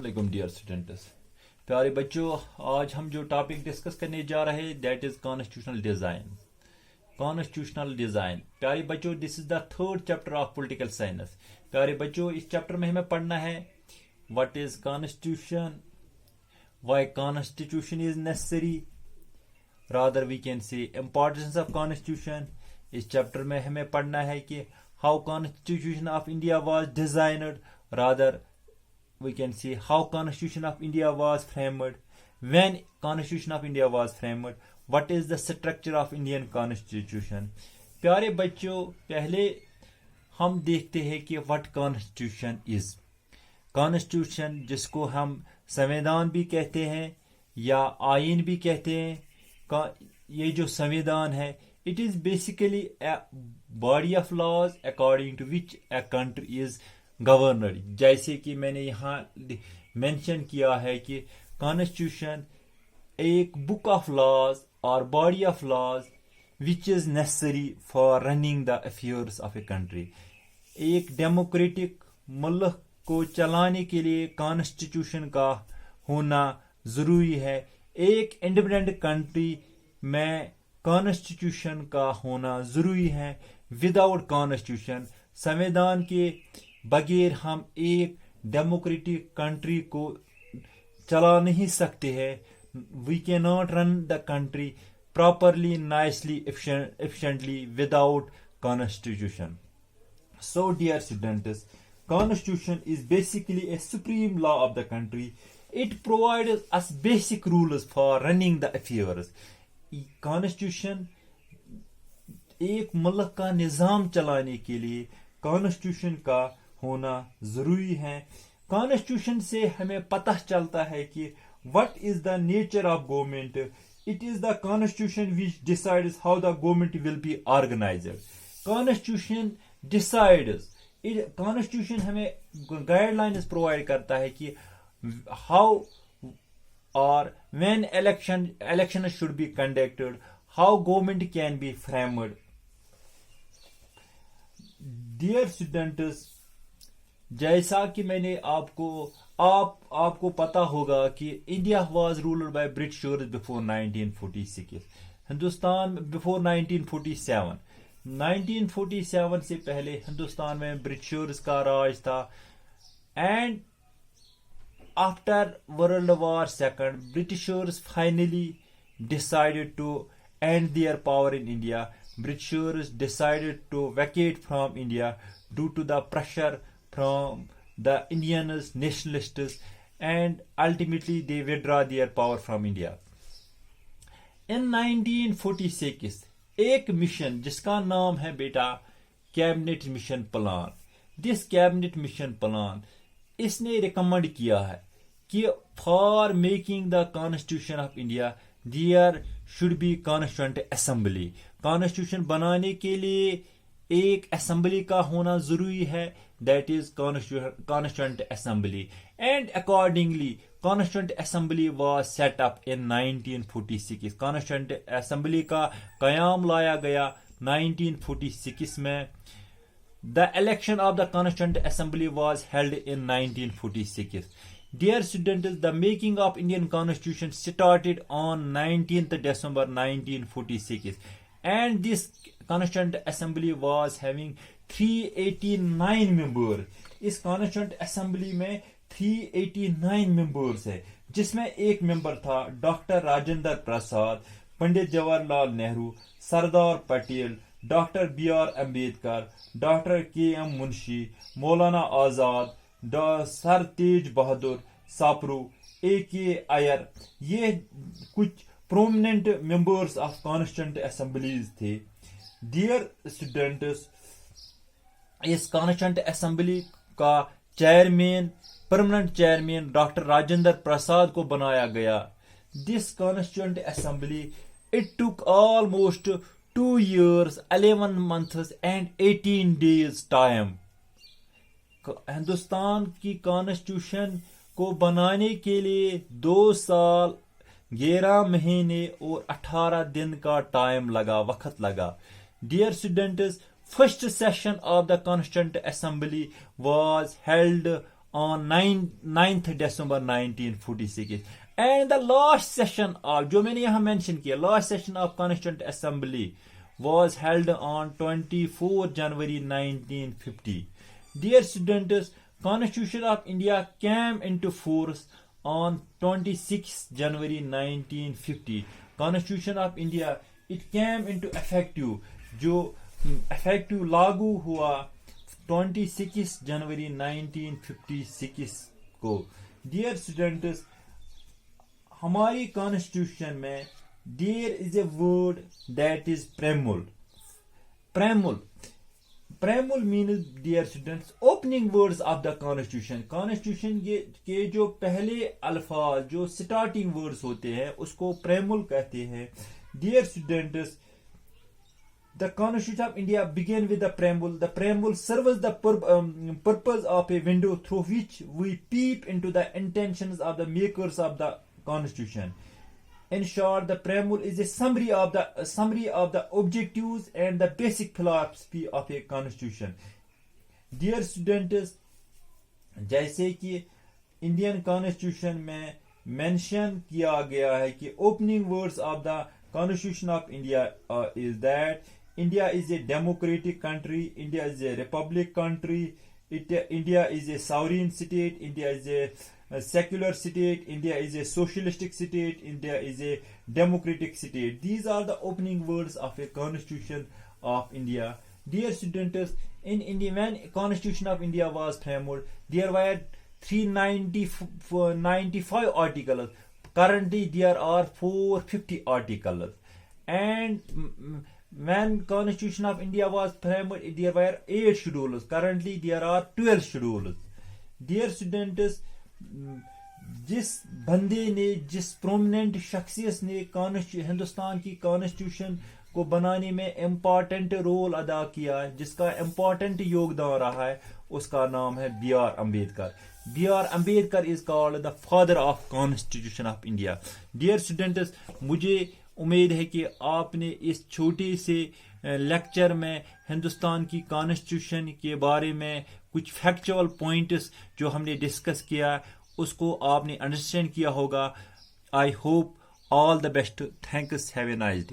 वालेकुम dear students. प्यारे बच्चों, आज हम जो टॉपिक डिस्कस करने जा रहे हैं that is constitutional design. Constitutional design प्यारे बच्चों, this is the third chapter of political science. प्यारे बच्चों, इस चैप्टर में हमें पढ़ना है what is constitution, why constitution is necessary, rather we can say importance of constitution. इस चैप्टर में हमें पढ़ना है कि how constitution of India was designed, rather we can see how constitution of India was framed, when constitution of India was framed, what is the structure of Indian constitution। प्यारे बच्चों, पहले हम देखते हैं कि what constitution is। constitution जिसको हम संविधान भी कहते हैं या आईन भी कहते हैं, ये जो संविधान है it is basically a body of laws according to which a country is governor. जैसे कि मैंने यहाँ मेंशन किया है कि कॉन्स्टिट्यूशन एक बुक ऑफ लॉज और body of laws which is necessary for running the affairs of a country. एक डेमोक्रेटिक मुल्क को चलाने के लिए कॉन्स्टिट्यूशन का होना जरूरी है। एक इंडिपेंडेंट कंट्री में कॉन्स्टिट्यूशन का होना जरूरी है। विदाउट कॉन्स्टिट्यूशन, संविधान के बगैर हम एक डेमोक्रेटिक कंट्री को चला नहीं सकते हैं। We can not run the country properly, nicely, efficiently without constitution। So dear students, constitution is basically a supreme law of the country. It provides us basic rules for running the affairs। constitution एक मुल्क का निजाम चलाने के लिए constitution का होना जरूरी है। कॉन्स्टिट्यूशन से हमें पता चलता है कि what is the nature of government. It is the constitution which decides how the government will be organised. Constitution decides, constitution हमें गाइडलाइंस प्रोवाइड करता है कि हाउ और when election should be conducted, how government can be framed. Dear students, जैसा कि मैंने आपको पता होगा कि India was ruled by Britishers before 1946। Hindustan before 1947। 1947 से पहले हिंदुस्तान में ब्रिटिशर्स का राज था। And after world war second, Britishers finally decided to end their power in India. Britishers decided to vacate from India due to the pressure from the Indians, nationalists, and ultimately they withdraw their power from India। In 1946 एक mission जिसका नाम है बेटा cabinet mission plan. This cabinet mission plan इसने recommend किया है कि for making the constitution of India there should be constituent assembly. Constitution बनाने के लिए एक असेंबली का होना जरूरी है, that is constituent assembly. And accordingly constituent assembly was set up in 1946। Constituent assembly का कयाम लाया गया 1946 में। The election of the constituent assembly was held in 1946। Dear students, the making of Indian Constitution started on 19th December 1946, and this Constituent Assembly was having 389 members। इस Constituent Assembly में 389 members है, जिसमें एक मेंबर था doctor Rajendra Prasad, Pandit Jawaharlal Nehru, Sardar Patel, doctor B.R. Ambedkar, doctor K.M. Munshi, Maulana Azad, sir तेज बहादुर Sapru, A.K. Ayyar. ये कुछ prominent members of constituent assemblies थे। Dear students, इस कॉन्स्टिट्यूएंट असेंबली का chairman, permanent chairman doctor Rajendra Prasad को बनाया गया। This constituent assembly it took almost 2 years, 11 months and 18 days time. Hindustan की constitution को बनाने के लिए 2 साल 11 महीने और 18 दिन का टाइम लगा, वक्त लगा। Dear students, first session of the constituent assembly was held on 9th December 1946. And the last session of, जो मैंने यहाँ mention किया, last session of Constituent Assembly was held on 24 January 1950. Dear students, Constitution of India came into force on 26 January 1950. Constitution of India, it came into effective, जो effective लागू हुआ 26 जनवरी 1956 को. Dear students, हमारी constitution में there is a word that is preamble. Preamble means, dear students, opening words of the constitution. Constitution के जो पहले अल्फाज, जो starting words होते हैं, उसको preamble कहते हैं. Dear students, the Constitution of India began with the preamble. The preamble serves the purpose of a window through which we peep into the intentions of the makers of the Constitution. In short, the preamble is a summary of the objectives and the basic philosophy of a constitution. Dear students, जैसे कि Indian constitution में mention किया गया है कि opening words of the constitution of India is that India is a democratic country, India is a Republic country, India is a sovereign state, India is a secular state, India is a socialistic state, India is a democratic state. These are the opening words of a constitution of India. Dear students, in India, when Constitution of India was framed, there were 395 articles. Currently, there are 450 articles. And when Constitution of India was framed, there were 8 schedules. Currently, there are 12 schedules. Dear students, जिस बंदे ने, जिस prominent शख्सियत ने हिंदुस्तान की constitution को बनाने में इम्पॉर्टेंट रोल अदा किया, जिसका इम्पॉर्टेंट योगदान रहा है, उसका नाम है B.R. Ambedkar. B.R. Ambedkar is called the father of constitution of India. Dear students, मुझे उम्मीद है कि आपने इस छोटे से लेक्चर में हिंदुस्तान की कॉन्स्टिट्यूशन के बारे में कुछ फैक्चुअल पॉइंट्स जो हमने डिस्कस किया, उसको आपने अंडरस्टैंड किया होगा. I hope all the best. Thanks. Have a nice day.